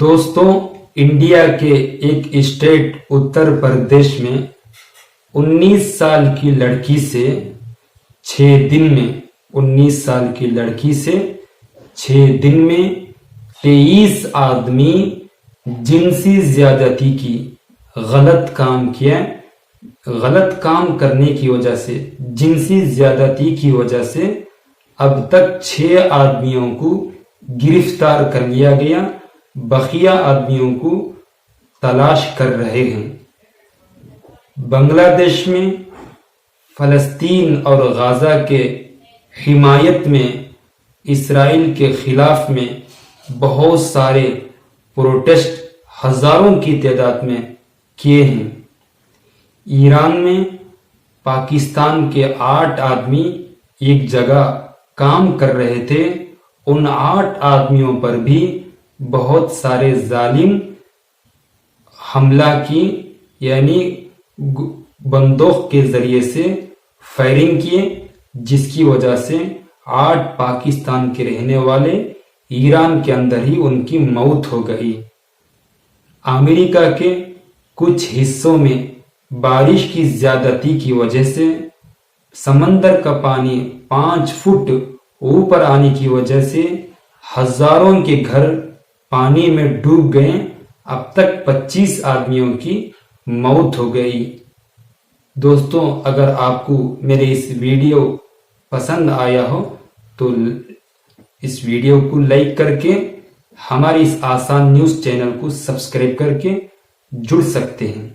دوستوں، انڈیا کے ایک اسٹیٹ اتر پردیش میں 19 سال کی لڑکی سے 6 دن میں 23 آدمی جنسی زیادتی کی غلط کام کرنے کی وجہ سے، جنسی زیادتی کی وجہ سے اب تک 6 آدمیوں کو گرفتار کر لیا گیا، بقیہ آدمیوں کو تلاش کر رہے ہیں۔ بنگلہ دیش میں فلسطین اور غزہ کے حمایت میں اسرائیل کے خلاف میں بہت سارے پروٹیسٹ ہزاروں کی تعداد میں کیے ہیں۔ ایران میں پاکستان کے 8 آدمی ایک جگہ کام کر رہے تھے، ان 8 آدمیوں پر بھی بہت سارے ظالم حملہ کی، یعنی بندوق کے ذریعے سے فائرنگ کیے، جس کی وجہ سے 8 پاکستان کے رہنے والے ایران کے اندر ہی ان کی موت ہو گئی۔ امریکہ کے کچھ حصوں میں بارش کی زیادتی کی وجہ سے سمندر کا پانی 5 فٹ اوپر آنے کی وجہ سے ہزاروں کے گھر پانی میں ڈوب گئے، اب تک 25 آدمیوں کی موت ہو گئی۔ دوستوں، اگر آپ کو میرے اس ویڈیو پسند آیا ہو تو اس ویڈیو کو لائک کر کے ہماری اس آسان نیوز چینل کو سبسکرائب کر کے جڑ سکتے ہیں۔